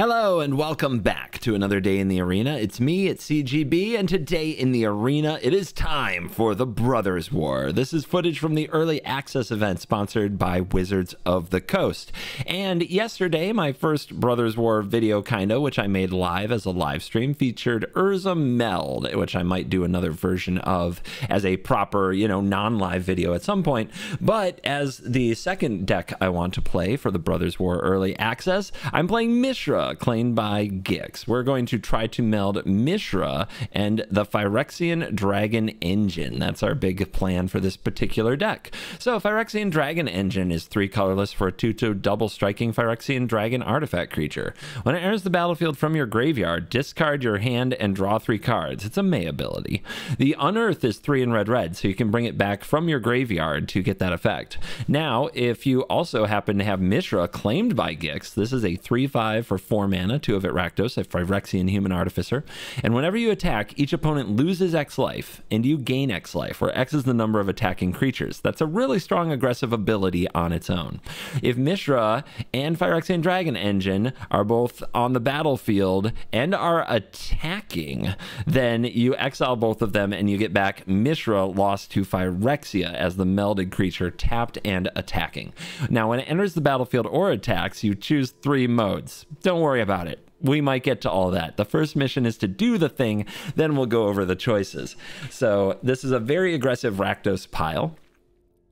Hello and welcome back to another day in the arena. It's me, it's CGB, and today in the arena, it is time for the Brothers War. This is footage from the early access event sponsored by Wizards of the Coast. And yesterday, my first Brothers War video which I made live as a live stream, featured Urza Meld, which I might do another version of as a proper, non-live video at some point. But as the second deck I want to play for the Brothers War early access, I'm playing Mishra, claimed by Gix. We're going to try to meld Mishra and the Phyrexian Dragon Engine. That's our big plan for this particular deck. So Phyrexian Dragon Engine is 3 colorless for a 2/2 double striking Phyrexian Dragon artifact creature. When it enters the battlefield from your graveyard, discard your hand and draw 3 cards. It's a May ability. The Unearth is 3 in red, so you can bring it back from your graveyard to get that effect. Now, if you also happen to have Mishra claimed by Gix, this is a 3/5 for 4 mana, 2 of it Rakdos, a Phyrexian Human Artificer. And whenever you attack, each opponent loses X life, and you gain X life, where X is the number of attacking creatures. That's a really strong aggressive ability on its own. If Mishra and Phyrexian Dragon Engine are both on the battlefield and are attacking, then you exile both of them and you get back Mishra lost to Phyrexia as the melded creature tapped and attacking. Now, when it enters the battlefield or attacks, you choose 3 modes. Don't worry about it. We might get to all that. The first mission is to do the thing, then we'll go over the choices. So this is a very aggressive Rakdos pile.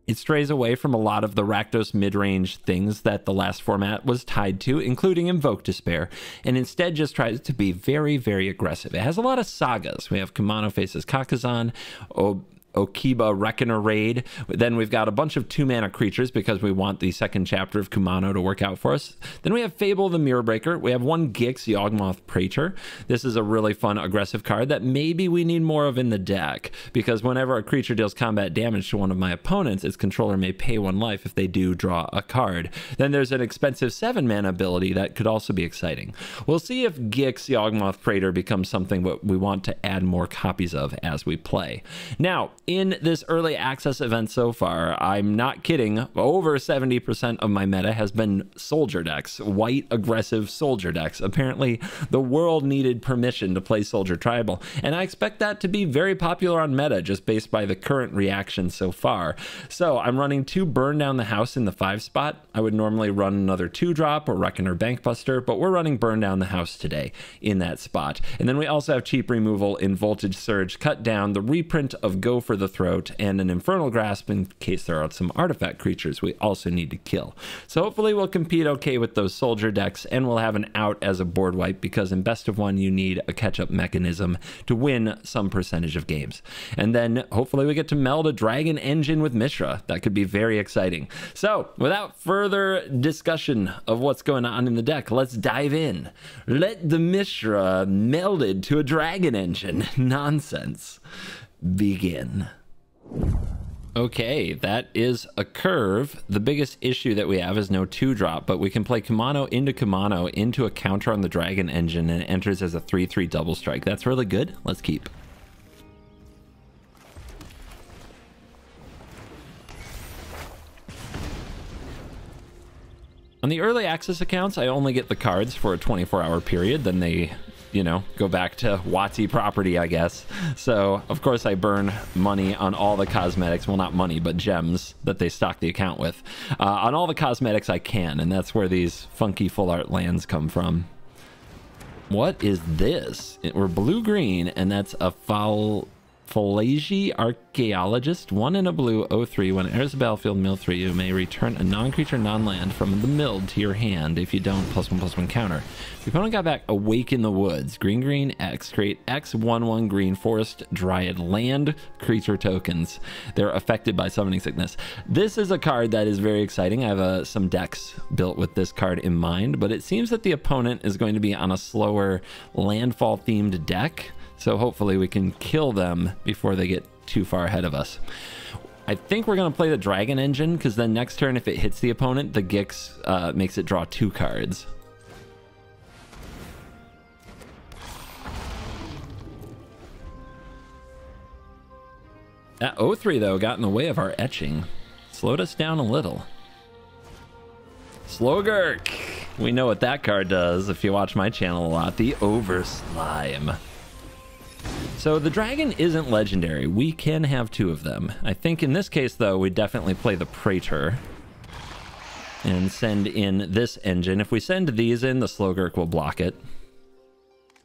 It strays away from a lot of the Rakdos mid-range things that the last format was tied to, including Invoke Despair, and instead just tries to be very, very aggressive. It has a lot of sagas. We have Kumano faces Kakazan, Okiba Reckoner Raid. Then we've got a bunch of 2-mana creatures because we want the second chapter of Kumano to work out for us. Then we have Fable the Mirror Breaker. We have 1 Gix Yawgmoth Praetor. This is a really fun aggressive card that maybe we need more of in the deck, because whenever a creature deals combat damage to one of my opponents, its controller may pay 1 life if they do draw a card. Then there's an expensive 7-mana ability that could also be exciting. We'll see if Gix Yawgmoth Praetor becomes something that we want to add more copies of as we play. Now, in this early access event so far, I'm not kidding, over 70% of my meta has been soldier decks, white aggressive soldier decks. Apparently, the world needed permission to play Soldier Tribal, and I expect that to be very popular on meta just based by the current reaction so far. So I'm running 2 Burn Down the House in the 5 spot. I would normally run another 2-drop or Reckoner Bankbuster, but we're running Burn Down the House today in that spot. And then we also have cheap removal in Voltage Surge, Cut Down, the reprint of Go for the Throat, and an Infernal Grasp in case there are some artifact creatures we also need to kill. So hopefully we'll compete okay with those soldier decks, and we'll have an out as a board wipe, because in best of 1 you need a catch-up mechanism to win some percentage of games. And then hopefully we get to meld a Dragon Engine with Mishra. That could be very exciting. So without further discussion of what's going on in the deck, let's dive in. Let the Mishra melded to a Dragon Engine nonsense begin. Okay, that is a curve. The biggest issue that we have is no 2-drop, but we can play Kumano into a counter on the Dragon Engine, and it enters as a 3/3 double strike. That's really good. Let's keep. On the early access accounts, I only get the cards for a 24-hour period, then they go back to WotC property, I guess. So, of course, I burn money on all the cosmetics. Well, not money, but gems that they stock the account with. On all the cosmetics I can, and that's where these funky full art lands come from. What is this? We're blue-green, and that's a Phalaji Archaeologist, 1 in a blue, 0/3. When it enters the battlefield, mill 3, you may return a non-creature, non-land from the milled to your hand. If you don't, +1/+1 counter. If your opponent got back Awake in the Woods, green, X, create X 1/1 green forest dryad land creature tokens. They're affected by summoning sickness. This is a card that is very exciting. I have some decks built with this card in mind, but it seems that the opponent is going to be on a slower landfall themed deck. So hopefully we can kill them before they get too far ahead of us. I think we're going to play the Dragon Engine, because then next turn, if it hits the opponent, the Gix makes it draw 2 cards. That 0/3, though, got in the way of our etching. Slowed us down a little. Slogurk! We know what that card does if you watch my channel a lot. The Over Slime. So the dragon isn't legendary. We can have 2 of them. I think in this case, though, we definitely play the Praetor and send in this engine. If we send these in, the Slogurk will block it.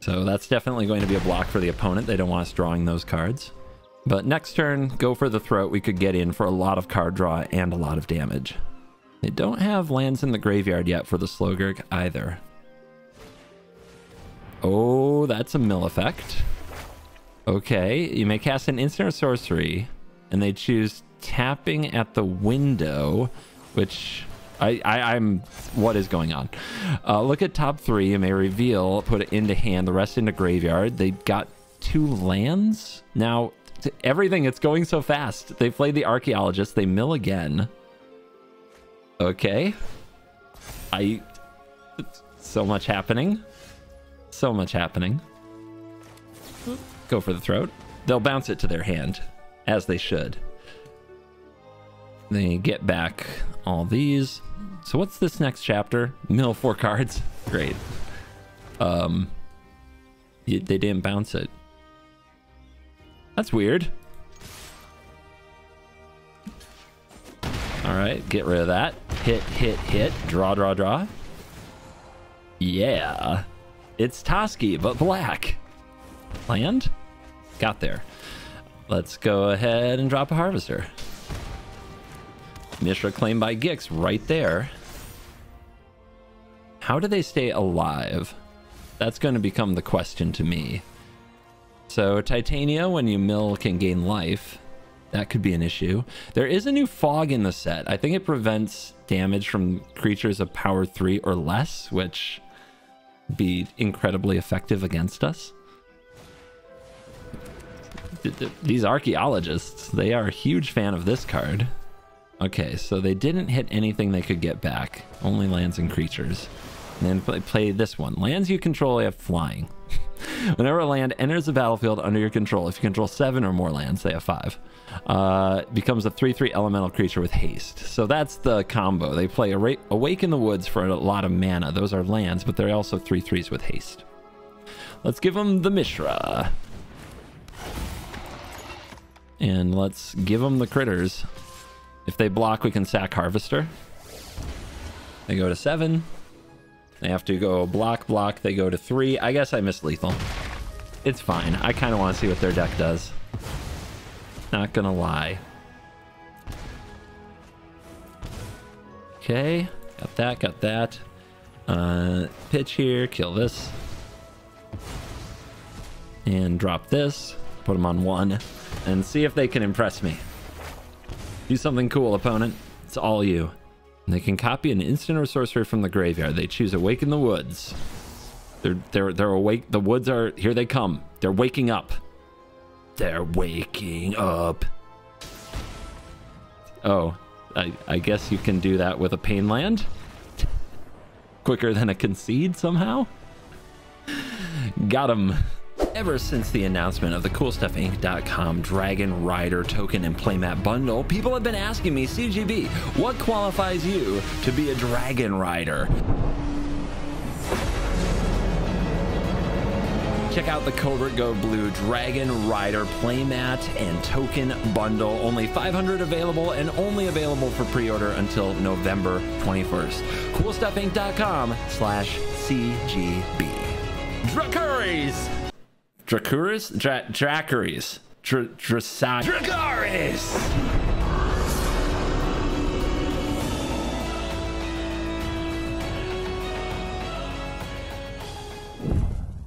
So that's definitely going to be a block for the opponent. They don't want us drawing those cards. But next turn, go for the Throat. We could get in for a lot of card draw and a lot of damage. They don't have lands in the graveyard yet for the Slogurk either. Oh, that's a mill effect. Okay, you may cast an instant or sorcery, and they choose tapping at the window, which I'm what is going on? Look at top 3. You may reveal, put it into hand, the rest into graveyard. They got 2 lands. Now, everything, it's going so fast. They played the Archaeologist. They mill again. Okay. So much happening. So much happening. Go for the Throat. They'll bounce it to their hand, as they should. They get back all these. So what's this next chapter? Mill 4 cards. Great. They didn't bounce it. That's weird. All right, get rid of that. Hit, hit, hit. Draw, draw, draw. Yeah. It's Toski, but black. Land? Got there. Let's go ahead and drop a Harvester. Mishra claimed by Gix right there. How do they stay alive? That's going to become the question to me. So Titania, when you mill, can gain life. That could be an issue. There is a new fog in the set. I think it prevents damage from creatures of power 3 or less, which be incredibly effective against us. These Archaeologists, they are a huge fan of this card. Okay, so they didn't hit anything they could get back. Only lands and creatures. And then play this one. Lands you control have flying. Whenever a land enters the battlefield under your control, if you control 7 or more lands, they have 5, becomes a 3/3 elemental creature with haste. So that's the combo. They play Awake in the Woods for a lot of mana. Those are lands, but they're also 3/3s with haste. Let's give them the Mishra. And let's give them the critters. If they block, we can sack Harvester. They go to 7. They have to go block, block. They go to 3. I guess I missed lethal. It's fine. I kind of want to see what their deck does. Not gonna lie. Okay. Got that, got that. Pitch here. Kill this. And drop this. Put them on 1. And see if they can impress me. Do something cool, opponent. It's all you. And they can copy an instant or sorcery from the graveyard. They choose Awake in the Woods. They're awake. The woods are here. They come. They're waking up. They're waking up. Oh, I guess you can do that with a pain land. Quicker than a concede somehow. Got him. Ever since the announcement of the CoolStuffInc.com Dragon Rider token and playmat bundle, people have been asking me, CGB, what qualifies you to be a Dragon Rider? Check out the Covert Go Blue Dragon Rider playmat and token bundle. Only 500 available and only available for pre-order until November 21st. CoolStuffInc.com/CGB. Dracuris! Dracuris? Dracuris. Dracaris!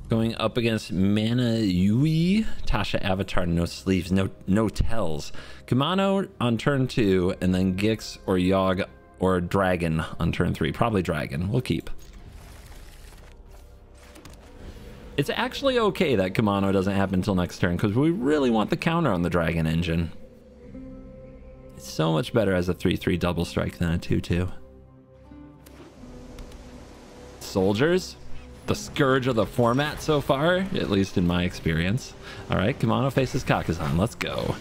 Going up against Mana Yui, Tasha Avatar, no sleeves, no tells. Kumano on turn 2, and then Gix or Yogg or Dragon on turn 3. Probably Dragon. We'll keep. It's actually okay that Kumano doesn't happen until next turn, because we really want the counter on the Dragon engine. It's so much better as a 3/3 double strike than a 2/2. Soldiers, the scourge of the format so far, at least in my experience. All right, Kumano faces Kakazan. Let's go.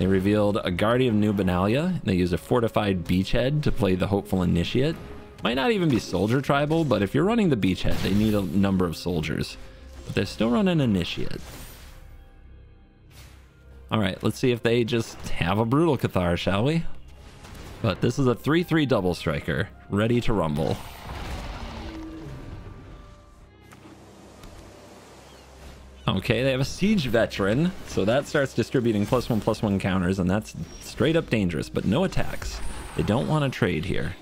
They revealed a Guardian of New Benalia. They used a fortified beachhead to play the Hopeful Initiate. Might not even be soldier tribal, but if you're running the beachhead, they need a number of soldiers. But they're still running initiate. All right, let's see if they just have a brutal Cathar, shall we? But this is a 3/3 double striker, ready to rumble. Okay, they have a siege veteran, so that starts distributing +1/+1 counters, and that's straight up dangerous, but no attacks. They don't want to trade here.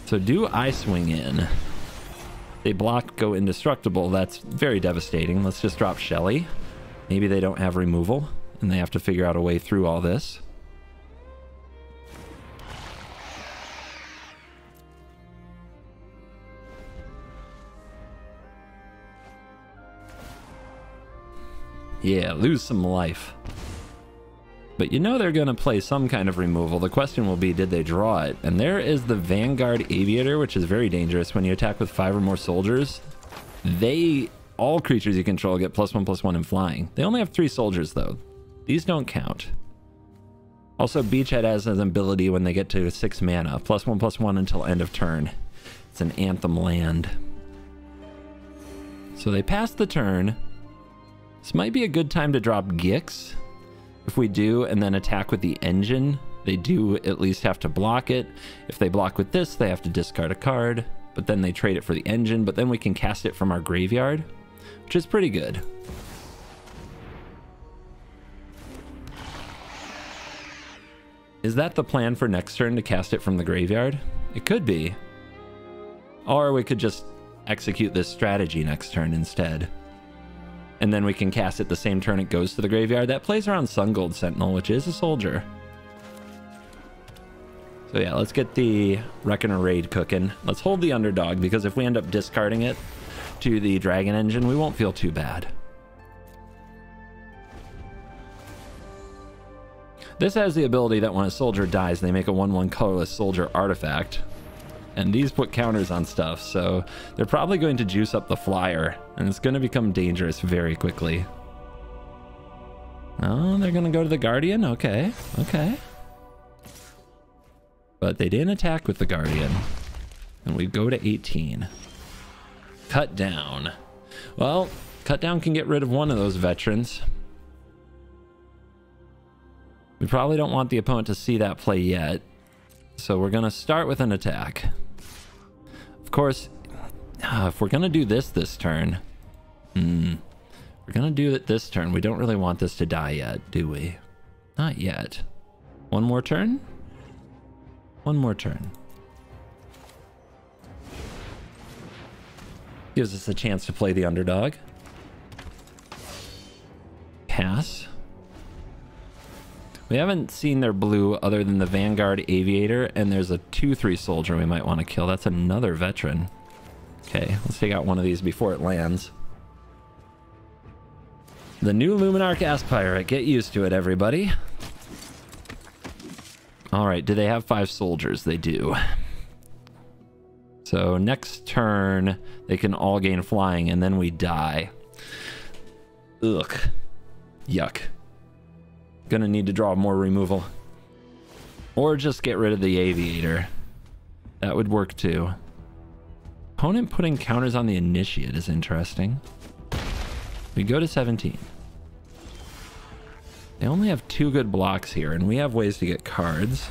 So do I swing in? They block, go indestructible. That's very devastating. Let's just drop Shelly. Maybe they don't have removal, and they have to figure out a way through all this. Yeah, lose some life. But you know they're going to play some kind of removal. The question will be, did they draw it? And there is the Vanguard Aviator, which is very dangerous. When you attack with 5 or more soldiers, all creatures you control get +1/+1 in flying. They only have 3 soldiers, though. These don't count. Also, Beachhead has an ability when they get to 6 mana, +1/+1 until end of turn. It's an Anthem land. So they pass the turn. This might be a good time to drop Gix. If we do, and then attack with the engine, they do at least have to block it. If they block with this, they have to discard a card, but then they trade it for the engine, but then we can cast it from our graveyard, which is pretty good. Is that the plan for next turn, to cast it from the graveyard? It could be. Or we could just execute this strategy next turn instead. And then we can cast it the same turn it goes to the graveyard. That plays around Sungold Sentinel, which is a soldier. So yeah, let's get the Reckoner Raid cooking. Let's hold the underdog, because if we end up discarding it to the Dragon Engine, we won't feel too bad. This has the ability that when a soldier dies, they make a 1/1 colorless soldier artifact. And these put counters on stuff, so they're probably going to juice up the flyer, and it's going to become dangerous very quickly. Oh, they're going to go to the Guardian? Okay, okay. But they didn't attack with the Guardian. And we go to 18. Cut down. Well, cut down can get rid of one of those veterans. We probably don't want the opponent to see that play yet. So we're going to start with an attack. Of course, if we're going to do this turn, we're going to do it this turn. We don't really want this to die yet, do we? Not yet. One more turn? One more turn. Gives us a chance to play the underdog. Pass. We haven't seen their blue other than the Vanguard Aviator, and there's a 2/3 soldier we might want to kill. That's another veteran. Okay, let's take out one of these before it lands. The new Luminarch Gas Pirate. Get used to it, everybody. All right, do they have 5 soldiers? They do. So next turn, they can all gain flying, and then we die. Ugh. Yuck. Gonna need to draw more removal. Or just get rid of the Aviator. That would work too. Opponent putting counters on the Initiate is interesting. We go to 17. They only have 2 good blocks here, and we have ways to get cards.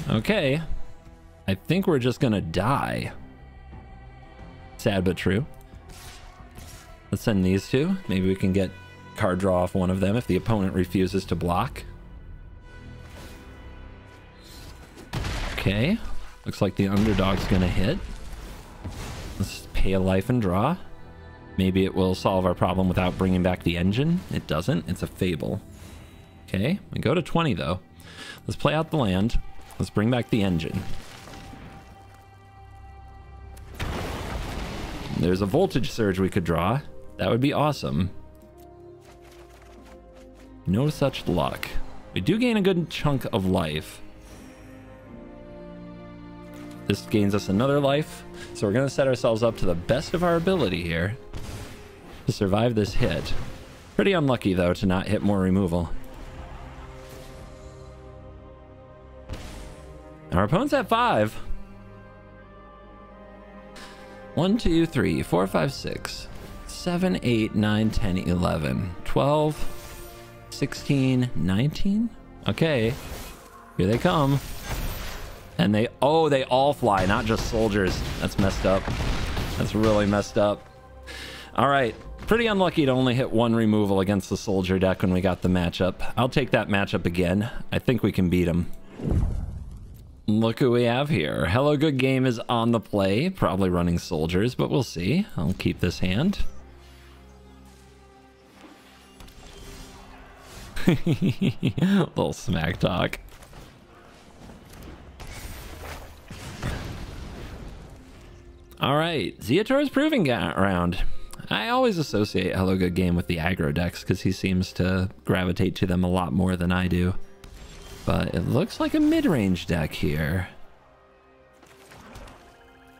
Okay. I think we're just gonna die. Sad but true. Let's send these 2. Maybe we can get card draw off one of them if the opponent refuses to block. Okay. Looks like the underdog's gonna hit. Let's pay a life and draw. Maybe it will solve our problem without bringing back the engine. It doesn't. It's a fable. Okay. We go to 20 though. Let's play out the land. Let's bring back the engine. There's a voltage surge we could draw. That would be awesome. No such luck. We do gain a good chunk of life. This gains us another life. So we're going to set ourselves up to the best of our ability here to survive this hit. Pretty unlucky, though, to not hit more removal. Our opponent's at 5. 1, 2, 3, 4, 5, 6, 7, 8, 9, 10, 11, 12, 16, 19. Okay, here they come. And they all fly, not just soldiers. That's messed up. That's really messed up. All right, pretty unlucky to only hit 1 removal against the soldier deck when we got the matchup. I'll take that matchup again. I think we can beat him. Look who we have here. Hello Good Game is on the play. Probably running soldiers, but we'll see. I'll keep this hand. Little smack talk. All right, Zeotor's Proving Ground. I always associate Hello Good Game with the aggro decks because he seems to gravitate to them a lot more than I do. But it looks like a mid-range deck here.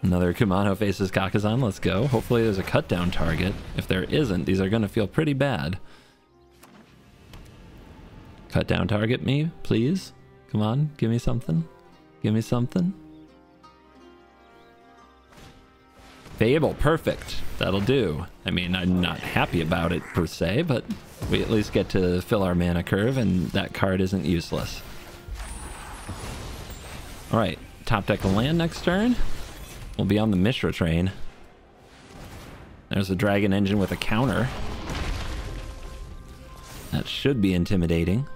Another Kumano faces Kakazan. Let's go. Hopefully there's a cut down target. If there isn't, these are going to feel pretty bad. Cut down target me, please. Come on, give me something. Give me something. Fable, perfect. That'll do. I mean, I'm not happy about it per se, but we at least get to fill our mana curve, and that card isn't useless. All right, top deck a land next turn. We'll be on the Mishra train. There's a Dragon Engine with a counter. That should be intimidating.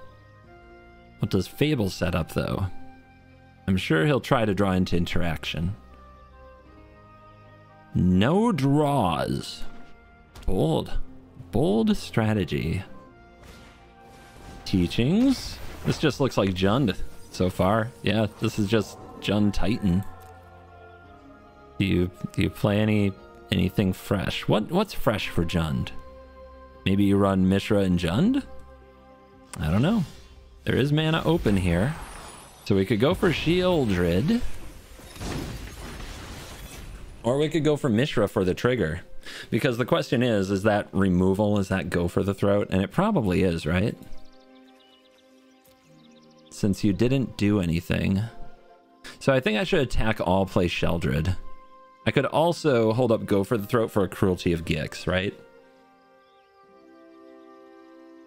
What does Fable set up, though? I'm sure he'll try to draw into interaction. No draws. Bold. Bold strategy. Teachings. This just looks like Jund so far. Yeah, this is just Jund Titan. Do you play anything fresh? What's fresh for Jund? Maybe you run Mishra and Jund? I don't know. There is mana open here. So we could go for Shieldred. Or we could go for Mishra for the trigger. Because the question is that removal? Is that go for the throat? And it probably is, right? Since you didn't do anything. So I think I should attack all, play Sheldred. I could also hold up go for the throat for a Cruelty of Gix, right?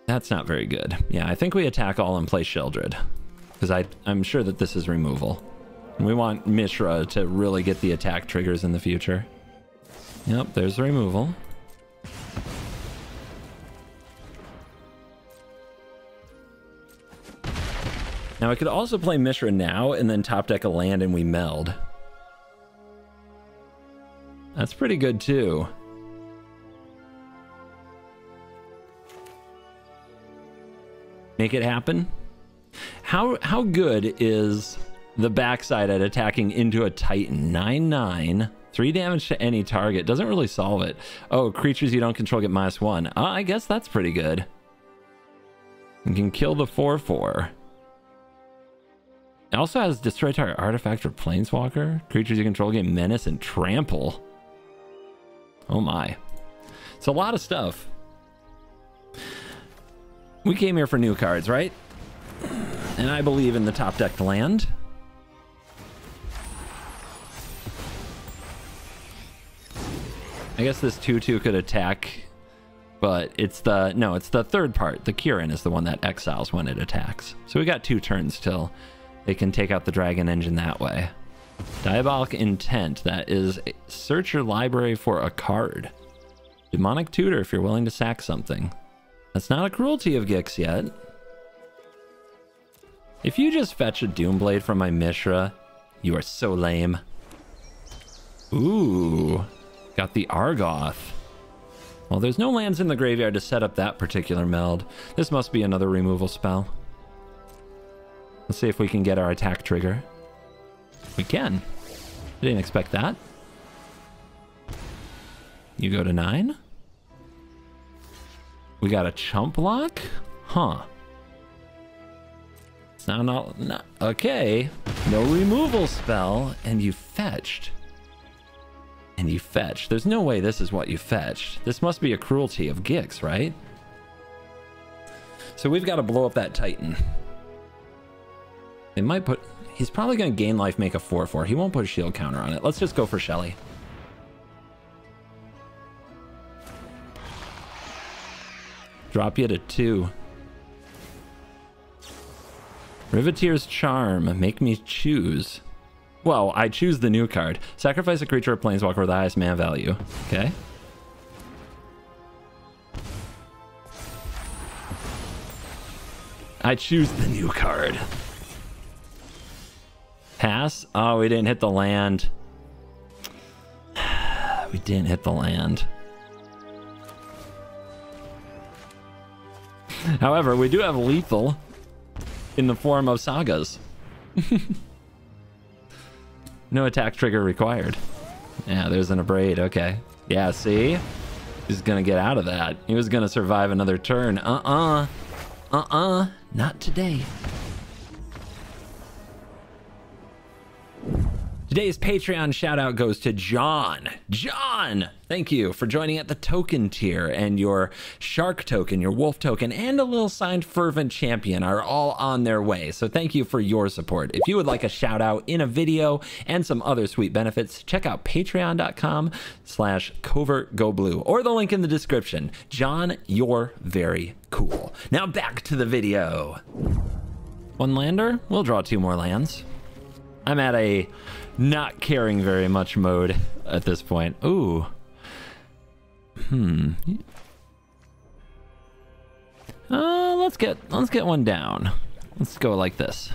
That's not very good. Yeah, I think we attack all and play Sheldred. Because I'm sure that this is removal. And we want Mishra to really get the attack triggers in the future. Yep, there's the removal. Now I could also play Mishra now and then top deck a land and we meld. That's pretty good too. Make it happen. How good is the backside at attacking into a Titan? 9/9, 3 damage to any target. Doesn't really solve it. Oh, creatures you don't control get -1. I guess that's pretty good. You can kill the 4/4. It also has destroy target artifact or planeswalker. Creatures you control get menace and trample. Oh my. It's a lot of stuff. We came here for new cards, right? And I believe in the top decked land. I guess this 2/2 could attack, but it's the third part. The Kirin is the one that exiles when it attacks. So we got 2 turns till they can take out the Dragon Engine that way. Diabolic Intent. That is search your library for a card. Demonic Tutor if you're willing to sack something. That's not a Cruelty of Gix yet. If you just fetch a Doomblade from my Mishra, you are so lame. Ooh, got the Argoth. Well, there's no lands in the graveyard to set up that particular meld. This must be another removal spell. Let's see if we can get our attack trigger. We can. Didn't expect that. You go to 9. We got a chump block? Huh. It's now not okay. No removal spell, and you fetched. And you fetched. There's no way this is what you fetched. This must be a Cruelty of Gix, right? So we've got to blow up that Titan. They might put... He's probably going to gain life, make a 4/4. He won't put a shield counter on it. Let's just go for Shelly. Drop you to 2. Riveteer's Charm. Make me choose. Well, I choose the new card. Sacrifice a creature or planeswalker with the highest mana value. Okay. I choose the new card. Pass? Oh, we didn't hit the land. We didn't hit the land. However, we do have lethal in the form of sagas. No attack trigger required. Yeah, there's an abrade. Okay. Yeah, see? He's gonna get out of that. He was gonna survive another turn. Not today. Today's Patreon shout out goes to John. John, thank you for joining at the token tier, and your shark token, your wolf token, and a little signed fervent champion are all on their way. So thank you for your support. If you would like a shout out in a video and some other sweet benefits, check out patreon.com/covertgoblue or the link in the description. John, you're very cool. Now back to the video. One lander, we'll draw 2 more lands. I'm at a not caring very much mode at this point. Ooh. Let's get one down. Let's go like this.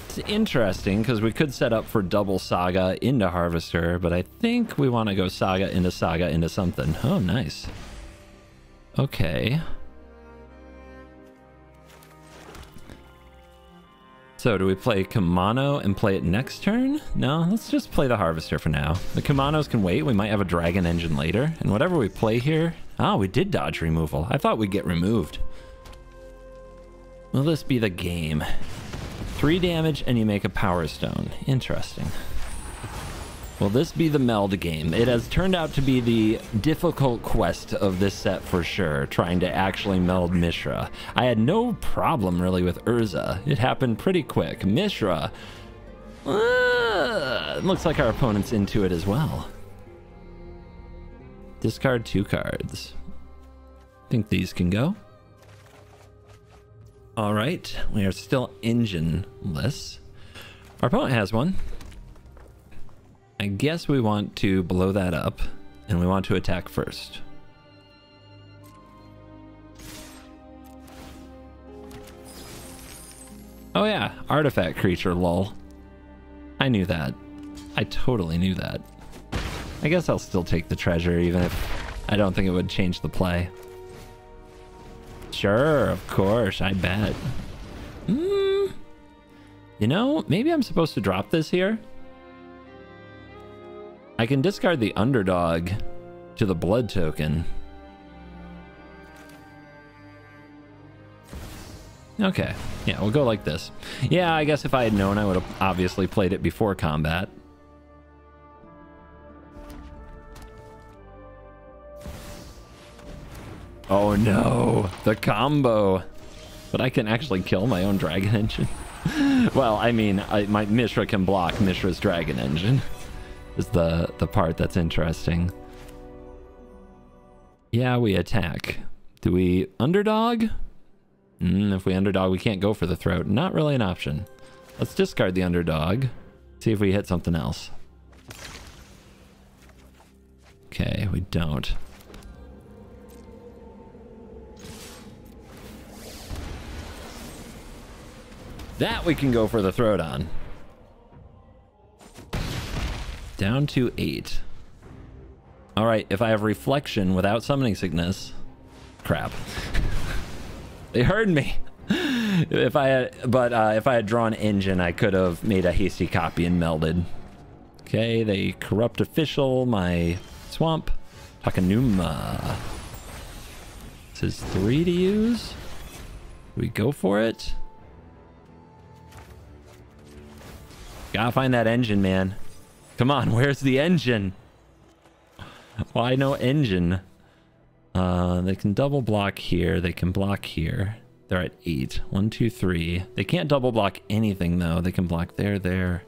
It's interesting because we could set up for double Saga into Harvester, but I think we want to go Saga into something. Oh, nice. Okay. So do we play Kamano and play it next turn? No, let's just play the Harvester for now. The Kamanos can wait. We might have a Dragon Engine later. And whatever we play here... Oh, we did dodge removal. I thought we'd get removed. Will this be the game? 3 damage and you make a Power Stone. Interesting. Will this be the meld game? It has turned out to be the difficult quest of this set for sure, trying to actually meld Mishra. I had no problem really with Urza. It happened pretty quick. Mishra, it looks like our opponent's into it as well. Discard 2 cards. I think these can go. All right, we are still engine-less. Our opponent has one. I guess we want to blow that up, and we want to attack first. Oh yeah, artifact creature, lol. I knew that. I totally knew that. I guess I'll still take the treasure, even if I don't think it would change the play. Sure, of course, I bet. You know, maybe I'm supposed to drop this here? I can discard the underdog to the blood token. Okay, yeah, we'll go like this. Yeah, I guess if I had known, I would have obviously played it before combat. Oh no, the combo. But I can actually kill my own Dragon Engine. Well, I mean, my Mishra can block Mishra's Dragon Engine. Is the part that's interesting. Yeah, we attack. Do we underdog? If we underdog, we can't go for the throat. Not really an option. Let's discard the underdog. See if we hit something else. Okay, we don't. That we can go for the throat on. Down to 8. All right, if I have reflection without summoning sickness, crap. They heard me. If I had drawn engine, I could have made a hasty copy and melded. Okay, they corrupt official my swamp. Takanuma. This is 3 to use. Do we go for it? Gotta find that engine, man. Come on, where's the engine? Why no engine? They can double block here. They can block here. They're at 8. 1, 2, 3. They can't double block anything, though. They can block there, there.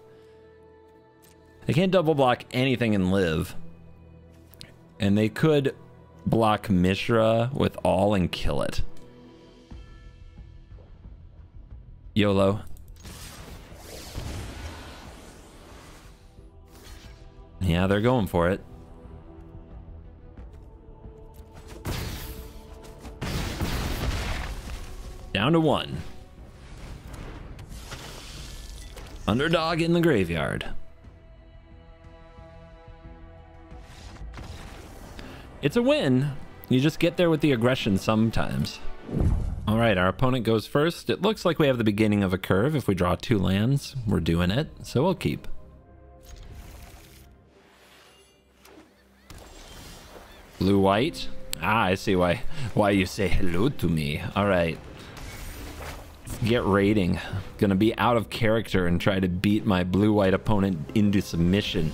They can't double block anything and live. And they could block Mishra with all and kill it. YOLO. Yeah, they're going for it. Down to 1. Underdog in the graveyard. It's a win. You just get there with the aggression sometimes. All right, our opponent goes first. It looks like we have the beginning of a curve. If we draw 2 lands, we're doing it. So we'll keep. Blue-white. Ah, I see why you say hello to me. All right. Get raiding. Gonna be out of character and try to beat my blue-white opponent into submission.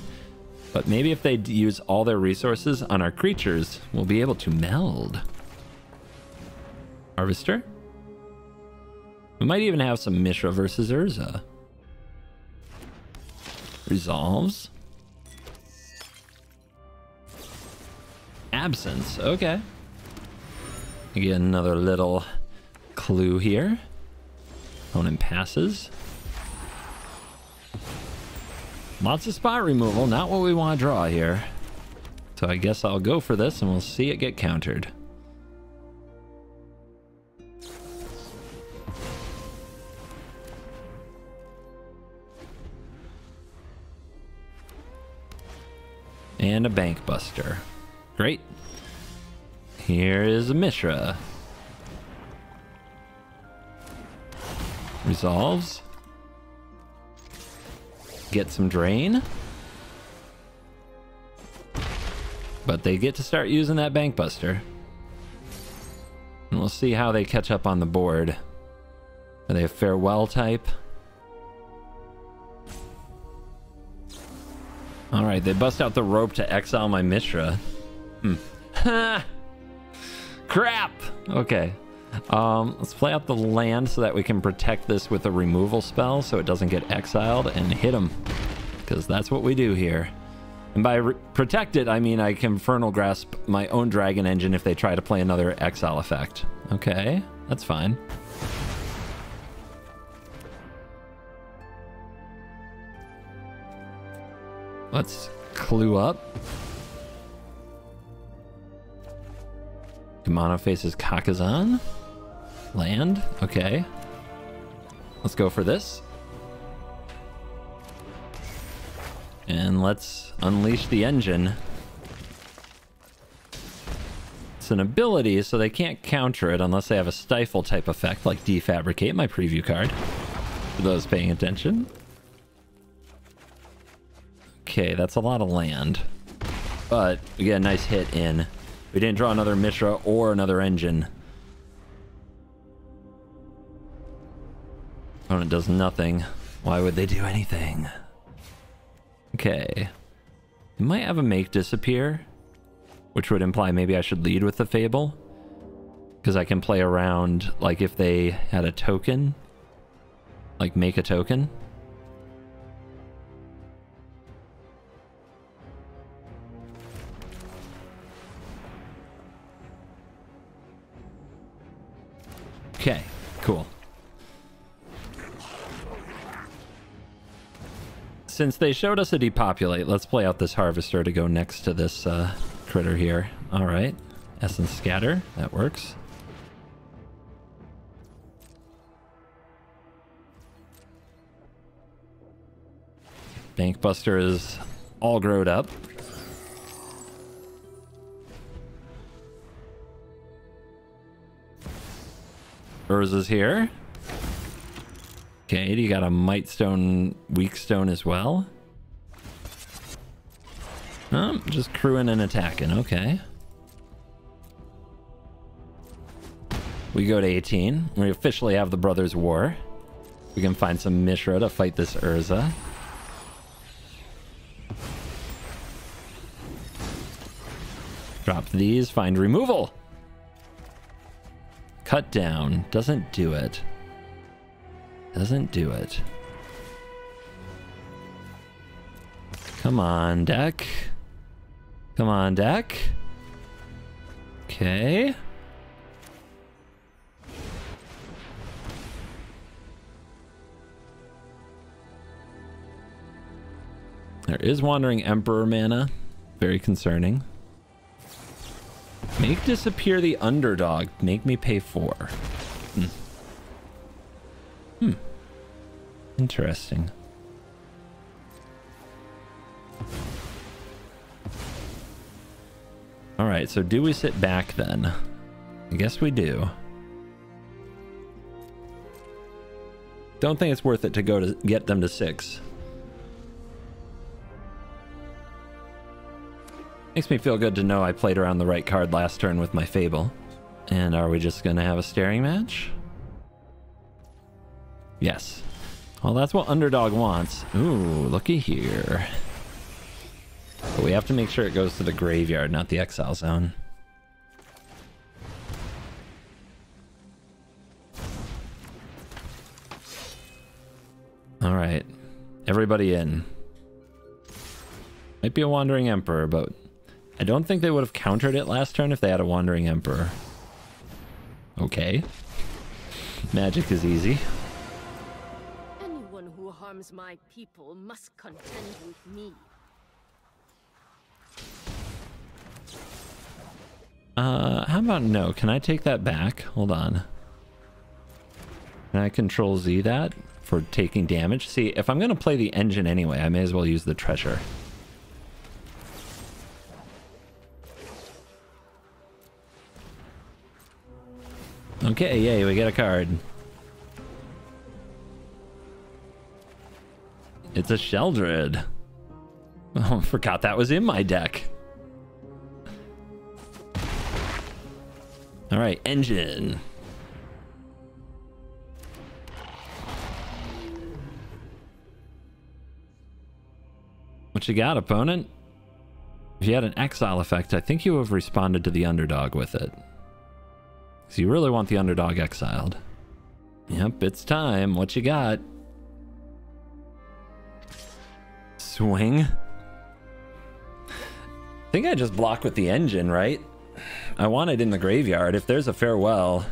But maybe if they use all their resources on our creatures, we'll be able to meld. Harvester? We might even have some Mishra versus Urza. Resolves. Absence. Okay. Again, another little clue here. Opponent passes. Lots of spot removal, not what we want to draw here. So I guess I'll go for this and we'll see it get countered. And a bank buster. Great. Here is a Mishra. Resolves. Get some drain. But they get to start using that bank buster. And we'll see how they catch up on the board. Are they a farewell type? Alright, they bust out the rope to exile my Mishra. Ha! Crap! Okay. Let's play out the land so that we can protect this with a removal spell so it doesn't get exiled and hit them. Because that's what we do here. And by protect it, I mean I can Infernal Grasp my own Dragon Engine if they try to play another exile effect. Okay, that's fine. Let's clue up. Kumano faces Kakazan. Land. Okay. Let's go for this. And let's unleash the engine. It's an ability, so they can't counter it unless they have a stifle type effect like Defabricate, my preview card. For those paying attention. Okay, that's a lot of land. But we get a nice hit in. We didn't draw another Mishra or another engine. Opponent does nothing. Why would they do anything? Okay. They might have a make disappear, which would imply maybe I should lead with the Fable. Because I can play around, like if they had a token. Like make a token. Okay, cool. Since they showed us a depopulate, let's play out this Harvester to go next to this critter here. Alright. Essence Scatter. That works. Bankbuster is all growed up. Urza's here. Okay, you got a Might Stone, Weak Stone as well. Oh, just crewing and attacking, okay. We go to 18. We officially have the Brothers' War. We can find some Mishra to fight this Urza. Drop these, find removal. cut down. Doesn't do it. Doesn't do it. Come on, deck. Come on, deck. Okay. There is Wandering Emperor mana. Very concerning. Make disappear the underdog. Make me pay 4. Interesting. Alright, so do we sit back then? I guess we do. Don't think it's worth it to go to get them to 6. Makes me feel good to know I played around the right card last turn with my Fable. And are we just gonna have a staring match? Yes. Well, that's what Underdog wants. Ooh, looky here. But we have to make sure it goes to the graveyard, not the exile zone. Alright. Everybody in. Might be a Wandering Emperor, but I don't think they would have countered it last turn if they had a Wandering Emperor. Okay. Magic is easy. Anyone who harms my people must contend with me. How about no? Can I take that back? Hold on. Can I control Z that for taking damage? See, if I'm going to play the engine anyway, I may as well use the treasure. Okay, yay, we get a card. It's a Sheldred. Oh, I forgot that was in my deck. All right, engine. What you got, opponent? If you had an exile effect, I think you would have responded to the underdog with it. So you really want the underdog exiled. Yep, it's time. What you got? Swing. I think I just block with the engine, right? I want it in the graveyard. If there's a farewell.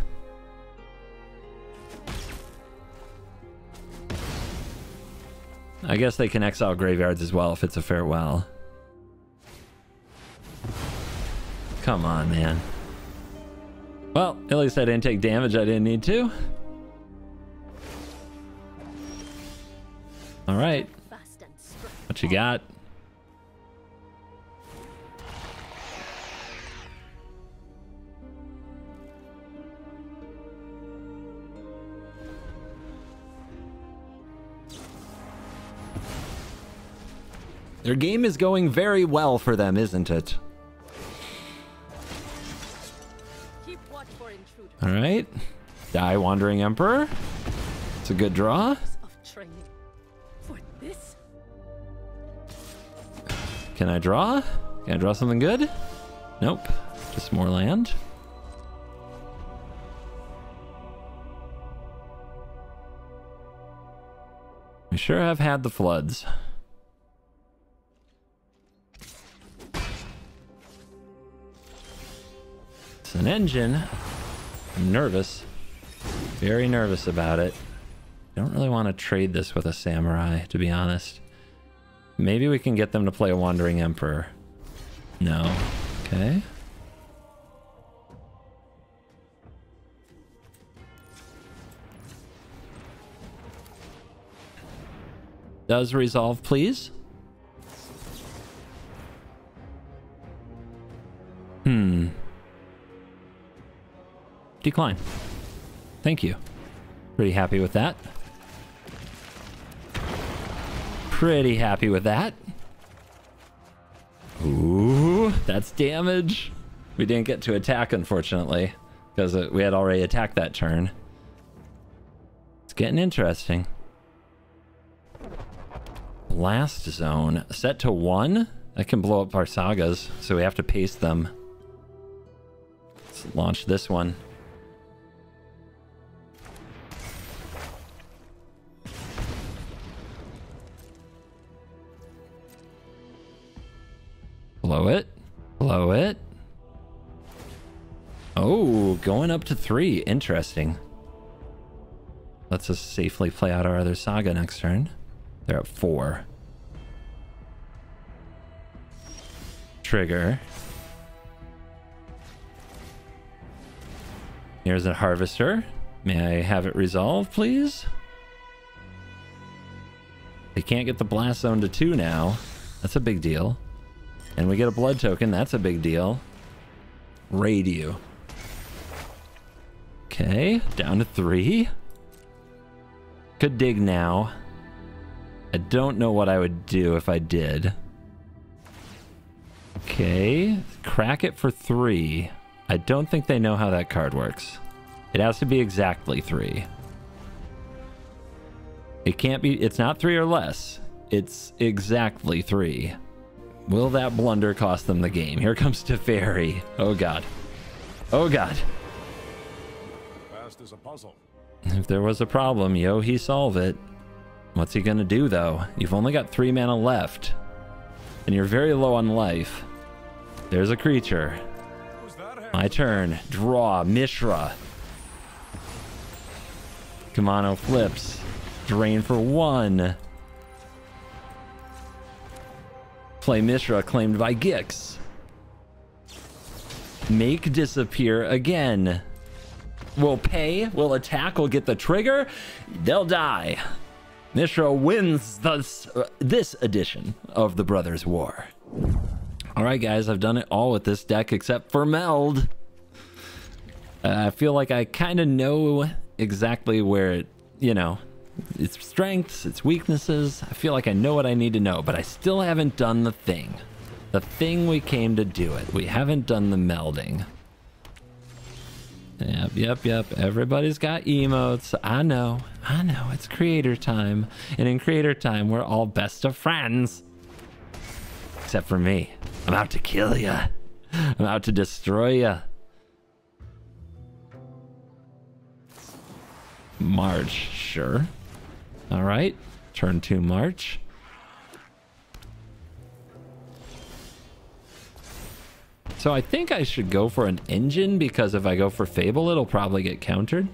I guess they can exile graveyards as well if it's a farewell. Come on, man. Well, at least I didn't take damage I didn't need to. All right. What you got? Their game is going very well for them, isn't it? All right. Die Wandering Emperor. It's a good draw. Can I draw? Can I draw something good? Nope. Just more land. We sure have had the floods. It's an engine. I'm nervous. Very nervous about it. Don't really want to trade this with a samurai, to be honest. Maybe we can get them to play a Wandering Emperor. No. Okay. Does resolve, please? Decline. Thank you. Pretty happy with that. Pretty happy with that. Ooh, that's damage. We didn't get to attack, unfortunately, because we had already attacked that turn. It's getting interesting. Blast zone. Set to 1? That can blow up our sagas, so we have to paste them. Let's launch this one. Blow it. Blow it. Oh, going up to 3. Interesting. Let's just safely play out our other saga next turn. They're at 4. Trigger. Here's a harvester. May I have it resolved, please? They can't get the blast zone to 2 now. That's a big deal. And we get a blood token. That's a big deal. Raid you. Okay, down to 3. Could dig now. I don't know what I would do if I did. Okay, crack it for 3. I don't think they know how that card works. It has to be exactly 3. It can't be, it's not 3 or less. It's exactly 3. Will that blunder cost them the game? Here comes Teferi. Oh god. Oh god. Fast as a puzzle. If there was a problem, yo, he solve it. What's he gonna do though? You've only got 3 mana left. And you're very low on life. There's a creature. My turn. Draw. Mishra. Kamano flips. Drain for 1. Play Mishra, claimed by Gix. Make disappear again. We'll pay, we'll attack, we'll get the trigger. They'll die. Mishra wins this edition of the Brothers War. All right, guys, I've done it all with this deck except for Meld. I feel like I kind of know exactly where it, you know, its strengths, its weaknesses. I feel like I know what I need to know, but I still haven't done the thing. The thing we came to do it. We haven't done the melding. Yep. Everybody's got emotes. I know. It's creator time. And in creator time, we're all best of friends. Except for me. I'm out to kill ya. I'm out to destroy ya. March, sure. All right, turn 2 March. So I think I should go for an engine because if I go for Fable, it'll probably get countered.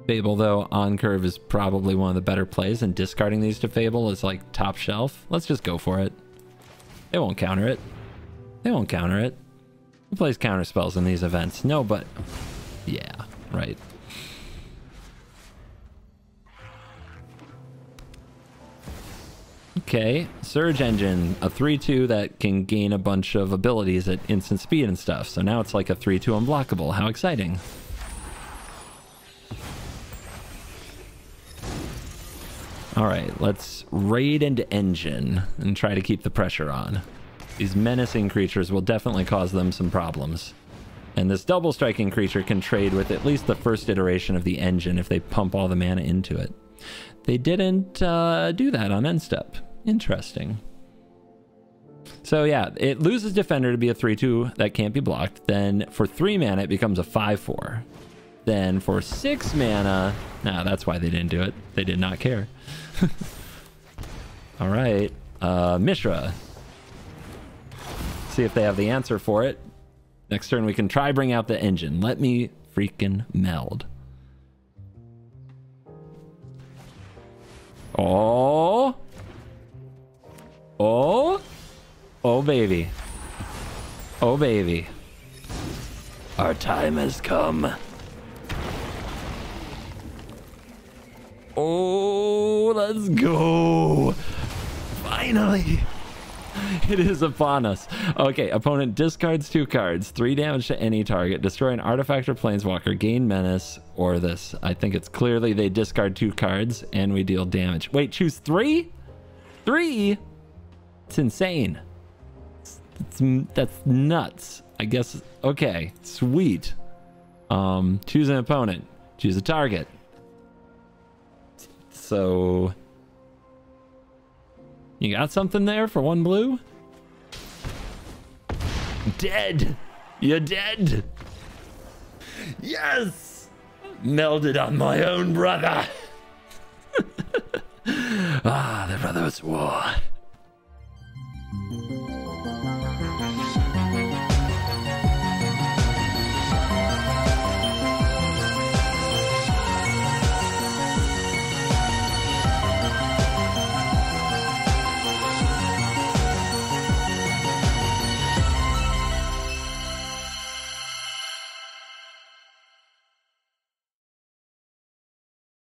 Fable, though, on curve is probably one of the better plays, and discarding these to Fable is like top shelf. Let's just go for it. They won't counter it. They won't counter it. Who plays counter spells in these events? No, but yeah, right. Okay, Surge Engine, a 3-2 that can gain a bunch of abilities at instant speed and stuff. So now it's like a 3-2 unblockable. How exciting. All right, let's raid into Engine and try to keep the pressure on. These menacing creatures will definitely cause them some problems. And this double striking creature can trade with at least the first iteration of the Engine if they pump all the mana into it. They didn't do that on end step. Interesting. So yeah, it loses Defender to be a 3-2 that can't be blocked. Then for 3 mana, it becomes a 5-4. Then for 6 mana, nah, that's why they didn't do it. They did not care. All right, Mishra. See if they have the answer for it. Next turn, we can try bring out the Engine. Let me freaking meld. Oh, baby. Oh, baby. Our time has come. Oh, let's go. Finally. It is upon us. Okay, opponent discards 2 cards, 3 damage to any target, destroy an artifact or planeswalker, gain menace, or this. I think it's clearly they discard 2 cards and we deal damage. Wait, choose 3? 3? It's insane. That's nuts. I guess. Okay, sweet. Choose an opponent. Choose a target. So you got something there for 1 blue? Dead. You're dead. Yes. Melded on my own brother. Ah, the Brothers War.